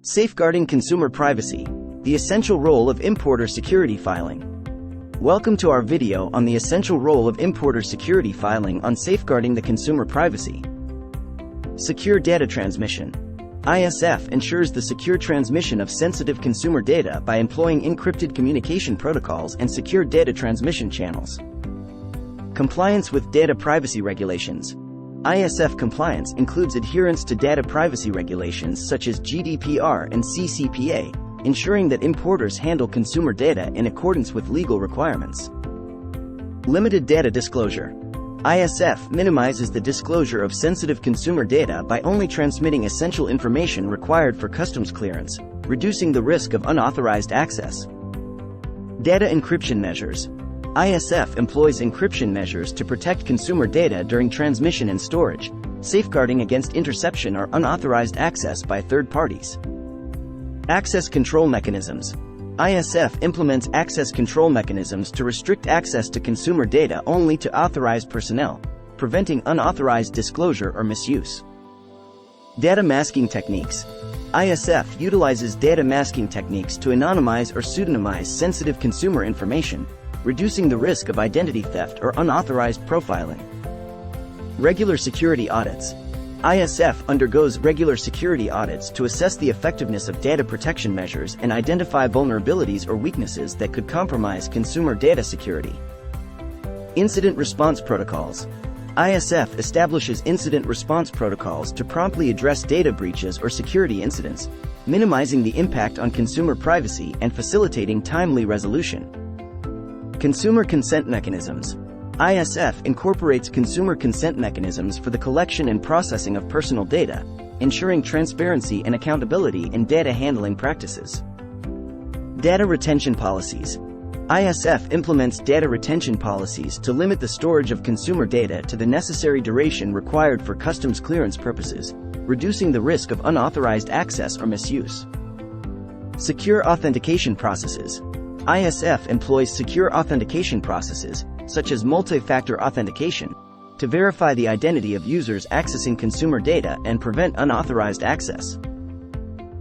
Safeguarding consumer privacy, the essential role of importer security filing. Welcome to our video on the essential role of importer security filing on safeguarding the consumer privacy. Secure data transmission. ISF ensures the secure transmission of sensitive consumer data by employing encrypted communication protocols and secure data transmission channels. Compliance with data privacy regulations. ISF compliance includes adherence to data privacy regulations such as GDPR and CCPA, ensuring that importers handle consumer data in accordance with legal requirements. Limited data disclosure. ISF minimizes the disclosure of sensitive consumer data by only transmitting essential information required for customs clearance, reducing the risk of unauthorized access. Data encryption measures. ISF employs encryption measures to protect consumer data during transmission and storage, safeguarding against interception or unauthorized access by third parties. Access control mechanisms. ISF implements access control mechanisms to restrict access to consumer data only to authorized personnel, preventing unauthorized disclosure or misuse. Data masking techniques. ISF utilizes data masking techniques to anonymize or pseudonymize sensitive consumer information, reducing the risk of identity theft or unauthorized profiling. Regular security audits. ISF undergoes regular security audits to assess the effectiveness of data protection measures and identify vulnerabilities or weaknesses that could compromise consumer data security. Incident response protocols. ISF establishes incident response protocols to promptly address data breaches or security incidents, minimizing the impact on consumer privacy and facilitating timely resolution. Consumer consent mechanisms. ISF incorporates consumer consent mechanisms for the collection and processing of personal data, ensuring transparency and accountability in data handling practices. Data retention policies. ISF implements data retention policies to limit the storage of consumer data to the necessary duration required for customs clearance purposes, reducing the risk of unauthorized access or misuse. Secure authentication processes. ISF employs secure authentication processes, such as multi-factor authentication, to verify the identity of users accessing consumer data and prevent unauthorized access.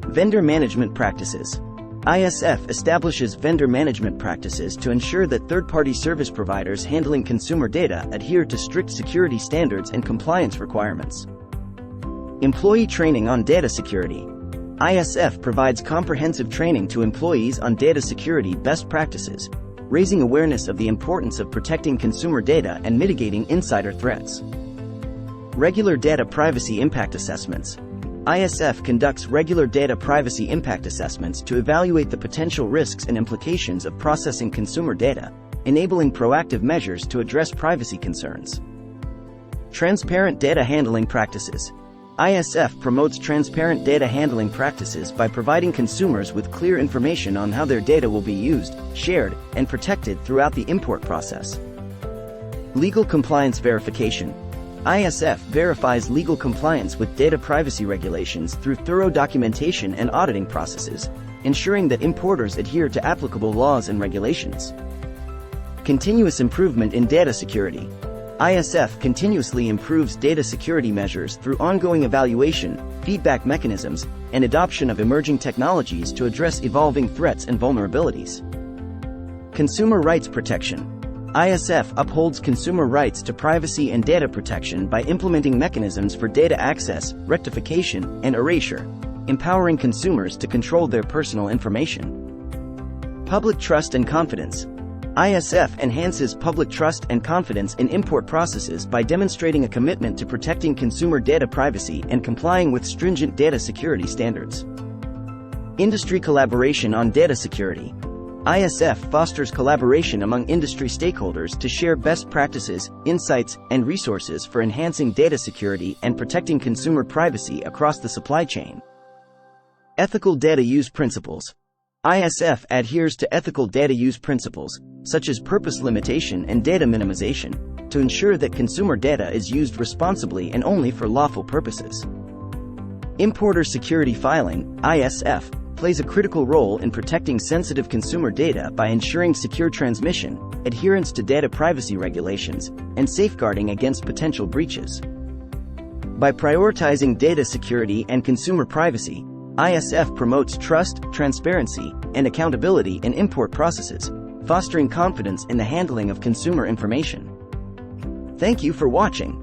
Vendor management practices. ISF establishes vendor management practices to ensure that third-party service providers handling consumer data adhere to strict security standards and compliance requirements. Employee training on data security. ISF provides comprehensive training to employees on data security best practices, raising awareness of the importance of protecting consumer data and mitigating insider threats. Regular data privacy impact assessments. ISF conducts regular data privacy impact assessments to evaluate the potential risks and implications of processing consumer data, enabling proactive measures to address privacy concerns. Transparent data handling practices. ISF promotes transparent data handling practices by providing consumers with clear information on how their data will be used, shared, and protected throughout the import process. Legal compliance verification. ISF verifies legal compliance with data privacy regulations through thorough documentation and auditing processes, ensuring that importers adhere to applicable laws and regulations. Continuous improvement in data security. ISF continuously improves data security measures through ongoing evaluation, feedback mechanisms, and adoption of emerging technologies to address evolving threats and vulnerabilities. Consumer rights protection. ISF upholds consumer rights to privacy and data protection by implementing mechanisms for data access, rectification, and erasure, empowering consumers to control their personal information. Public trust and confidence. ISF enhances public trust and confidence in import processes by demonstrating a commitment to protecting consumer data privacy and complying with stringent data security standards. Industry collaboration on data security. ISF fosters collaboration among industry stakeholders to share best practices, insights, and resources for enhancing data security and protecting consumer privacy across the supply chain. Ethical data use principles. ISF adheres to ethical data use principles, such as purpose limitation and data minimization, to ensure that consumer data is used responsibly and only for lawful purposes. Importer security filing, ISF, plays a critical role in protecting sensitive consumer data by ensuring secure transmission, adherence to data privacy regulations, and safeguarding against potential breaches. By prioritizing data security and consumer privacy, ISF promotes trust, transparency, and accountability in import processes, fostering confidence in the handling of consumer information. Thank you for watching.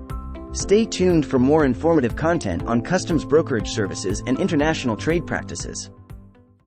Stay tuned for more informative content on customs brokerage services and international trade practices.